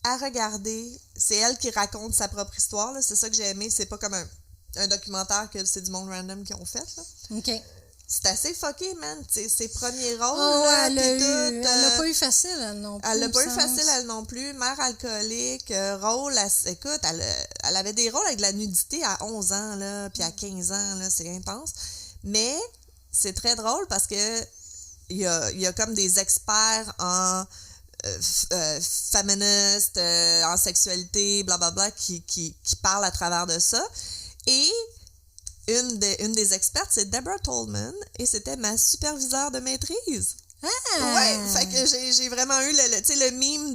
À regarder. C'est elle qui raconte sa propre histoire. Là. C'est ça que j'ai aimé. C'est pas comme un documentaire que c'est du monde random qui ont fait. Là. OK. C'est assez fucké, man. T'sais, ses premiers rôles. Oh, là, elle l'a pas eu facile, elle non plus. Elle l'a pas eu facile, elle non plus. Mère alcoolique, rôle. Écoute, elle avait des rôles avec de la nudité à 11 ans, là, puis à 15 ans, là, c'est intense. Mais c'est très drôle parce que il y a comme des experts en féministes, en sexualité, blablabla, qui parlent à travers de ça. Et une des expertes, c'est Deborah Tolman, et c'était ma superviseure de maîtrise. Ah! Ouais, fait que j'ai vraiment eu le mime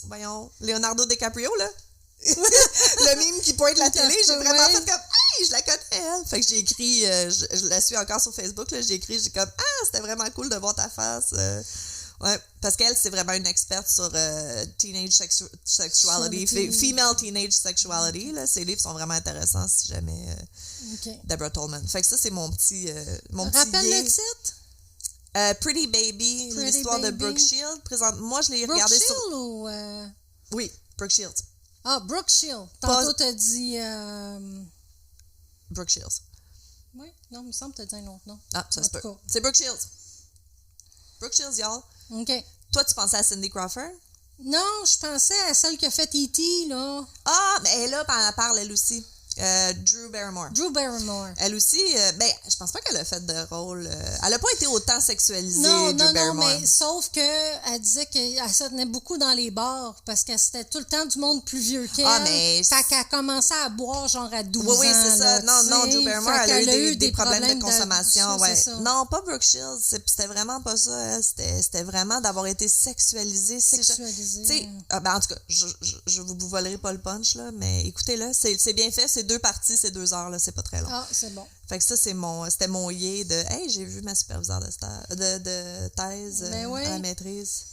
voyons, Leonardo DiCaprio, là. Le mime qui pointe la télé, j'ai vraiment fait comme hey, je la connais elle. Fait que j'ai écrit, je la suis encore sur Facebook, là, j'ai comme c'était vraiment cool de voir ta face. Ouais, parce qu'elle, c'est vraiment une experte sur teenage sexuality, female teenage sexuality. Là. Ses livres sont vraiment intéressants si jamais. Deborah Tolman. Fait que ça, c'est mon petit. Rappelle le titre? Pretty Baby, l'histoire de Brooke Shields. Moi, je l'ai regardé sur. Brooke Shields ou. Oui, Brooke Shields. Ah, Brooke Shields. Tantôt, t'as dit. Brooke Shields. Oui, non, il me semble que t'as dit un autre nom. Ah, ça se peut. C'est Brooke Shields. Brooke Shields, y'all. OK. Toi, tu pensais à Cindy Crawford? Non, je pensais à celle qui a fait E.T., là. Ah, mais elle est là, elle parle, elle aussi. Drew Barrymore. Drew Barrymore. Elle aussi, je pense pas qu'elle a fait de rôle. Elle a pas été autant sexualisée, Drew Barrymore. Non, mais sauf qu'elle disait qu'elle se tenait beaucoup dans les bars parce que c'était tout le temps du monde plus vieux qu'elle. Ah, mais. Fait qu'elle commençait à boire genre à 12 ans. Oui, c'est ça. Là, non, Drew Barrymore, elle a eu des problèmes de consommation. Ouais. Non, pas Brooke Shields. C'était vraiment pas ça. C'était vraiment d'avoir été sexualisée. Sexualisée. En tout cas, je vous volerai pas le punch, là, mais écoutez-le. C'est bien fait. C'est 2 parties, c'est 2 heures, là, c'est pas très long. Ah, c'est bon. Fait que ça, c'était mon yé de hey, j'ai vu ma superviseure de thèse à la maîtrise.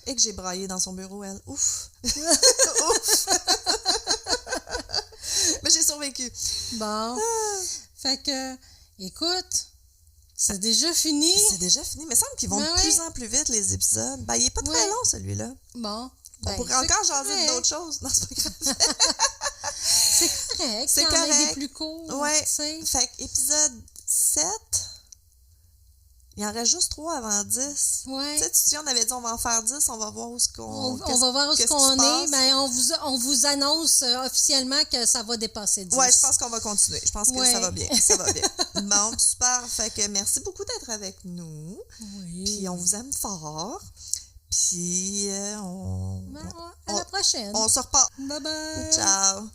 Et que j'ai braillé dans son bureau, elle. Ouf! Ouf! Mais j'ai survécu. Bon. Fait que, écoute, c'est déjà fini. C'est déjà fini. Mais il semble qu'ils vont de plus en plus vite, les épisodes. Ben, il est pas très long, celui-là. Bon. On pourrait encore jaser d'autres choses. Non, c'est pas grave. C'est correct. C'est correct. Il y en a des plus courts. Ouais. Fait qu'épisode 7, il en reste juste 3 avant 10. Ouais. Tu sais, tu dis, on avait dit on va en faire 10, on va voir où ce qu'on on va voir où ce qu'on est. Ben, on vous annonce officiellement que ça va dépasser 10. Ouais, je pense qu'on va continuer. Je pense que ça va bien. Ça va bien. Bon, super. Fait que merci beaucoup d'être avec nous. Oui. Puis on vous aime fort. Puis à la prochaine. On se repart. Bye bye. Ciao.